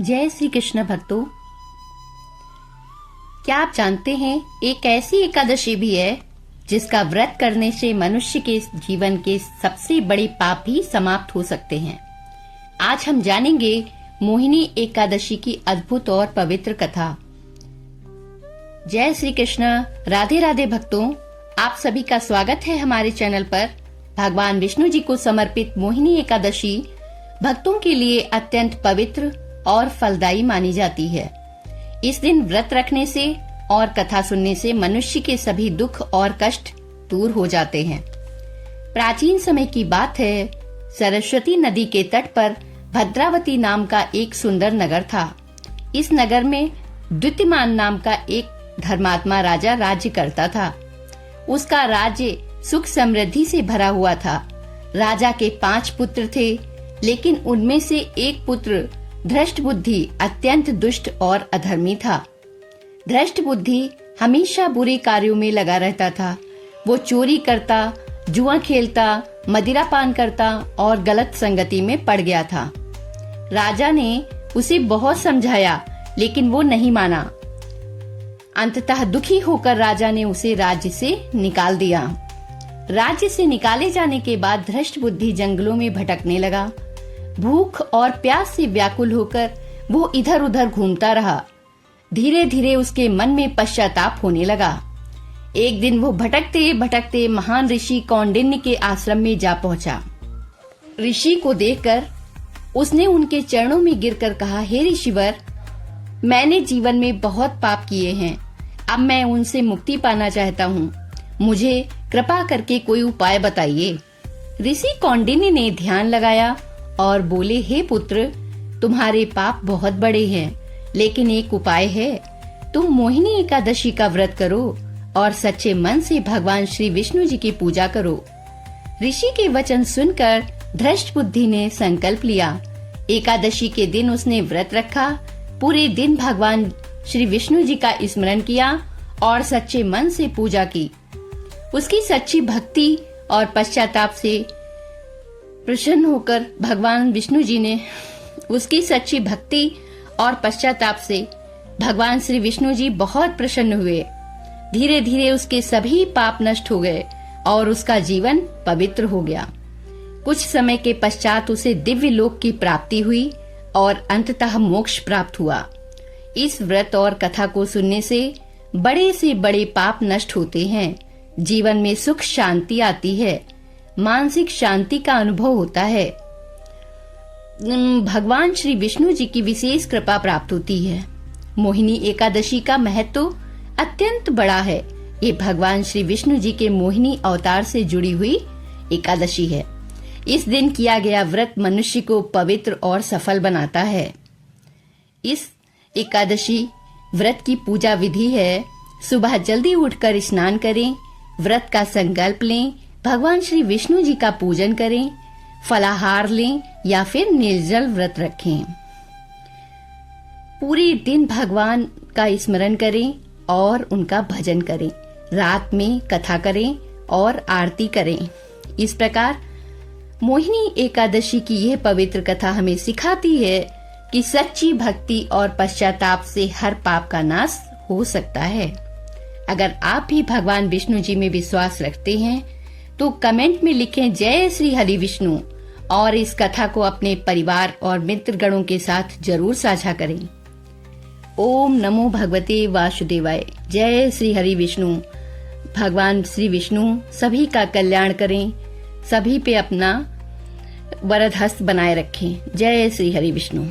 जय श्री कृष्ण भक्तों, क्या आप जानते हैं एक ऐसी एकादशी भी है जिसका व्रत करने से मनुष्य के जीवन के सबसे बड़े पाप भी समाप्त हो सकते हैं। आज हम जानेंगे मोहिनी एकादशी की अद्भुत और पवित्र कथा। जय श्री कृष्ण, राधे राधे भक्तों, आप सभी का स्वागत है हमारे चैनल पर। भगवान विष्णु जी को समर्पित मोहिनी एकादशी भक्तों के लिए अत्यंत पवित्र और फलदायी मानी जाती है। इस दिन व्रत रखने से और कथा सुनने से मनुष्य के सभी दुख और कष्ट दूर हो जाते हैं। प्राचीन समय की बात है, सरस्वती नदी के तट पर भद्रावती नाम का एक सुंदर नगर था। इस नगर में द्युतिमान नाम का एक धर्मात्मा राजा राज्य करता था। उसका राज्य सुख समृद्धि से भरा हुआ था। राजा के 5 पुत्र थे, लेकिन उनमें से एक पुत्र धृष्ट बुद्धि अत्यंत दुष्ट और अधर्मी था। धृष्ट बुद्धि हमेशा बुरे कार्यों में लगा रहता था। वो चोरी करता, जुआ खेलता, मदिरा पान करता और गलत संगति में पड़ गया था। राजा ने उसे बहुत समझाया, लेकिन वो नहीं माना। अंततः दुखी होकर राजा ने उसे राज्य से निकाल दिया। राज्य से निकाले जाने के बाद धृष्ट बुद्धि जंगलों में भटकने लगा। भूख और प्यास से व्याकुल होकर वो इधर उधर घूमता रहा। धीरे धीरे उसके मन में पश्चाताप होने लगा। एक दिन वो भटकते भटकते महान ऋषि कौंडिन्य के आश्रम में जा पहुंचा। ऋषि को देखकर उसने उनके चरणों में गिरकर कहा, हे ऋषिवर, मैंने जीवन में बहुत पाप किए हैं। अब मैं उनसे मुक्ति पाना चाहता हूँ। मुझे कृपा करके कोई उपाय बताइए। ऋषि कौंडिन्य ने ध्यान लगाया और बोले, हे पुत्र, तुम्हारे पाप बहुत बड़े हैं, लेकिन एक उपाय है। तुम मोहिनी एकादशी का व्रत करो और सच्चे मन से भगवान श्री विष्णु जी की पूजा करो। ऋषि के वचन सुनकर धृष्ट बुद्धि ने संकल्प लिया। एकादशी के दिन उसने व्रत रखा। पूरे दिन भगवान श्री विष्णु जी का स्मरण किया और सच्चे मन से पूजा की। उसकी सच्ची भक्ति और पश्चाताप से प्रसन्न होकर भगवान विष्णु जी ने उसकी सच्ची भक्ति और पश्चाताप से भगवान श्री विष्णु जी बहुत प्रसन्न हुए। धीरे धीरे उसके सभी पाप नष्ट हो गए और उसका जीवन पवित्र हो गया। कुछ समय के पश्चात उसे दिव्य लोक की प्राप्ति हुई और अंततः मोक्ष प्राप्त हुआ। इस व्रत और कथा को सुनने से बड़े से बड़े पाप नष्ट होते हैं। जीवन में सुख शांति आती है, मानसिक शांति का अनुभव होता है। भगवान श्री विष्णु जी की विशेष कृपा प्राप्त होती है। मोहिनी एकादशी का महत्व अत्यंत बड़ा है। ये भगवान श्री विष्णु जी के मोहिनी अवतार से जुड़ी हुई एकादशी है। इस दिन किया गया व्रत मनुष्य को पवित्र और सफल बनाता है। इस एकादशी व्रत की पूजा विधि है, सुबह जल्दी उठकर स्नान करें, व्रत का संकल्प लें, भगवान श्री विष्णु जी का पूजन करें, फलाहार लें या फिर निर्जल व्रत रखें। पूरे दिन भगवान का स्मरण करें और उनका भजन करें। रात में कथा करें और आरती करें। इस प्रकार मोहिनी एकादशी की यह पवित्र कथा हमें सिखाती है कि सच्ची भक्ति और पश्चाताप से हर पाप का नाश हो सकता है। अगर आप भी भगवान विष्णु जी में विश्वास रखते हैं तो कमेंट में लिखें जय श्री हरि विष्णु और इस कथा को अपने परिवार और मित्र गणों के साथ जरूर साझा करें। ओम नमो भगवते वासुदेवाय। जय श्री हरि विष्णु। भगवान श्री विष्णु सभी का कल्याण करें, सभी पे अपना वरद हस्त बनाए रखें। जय श्री हरि विष्णु।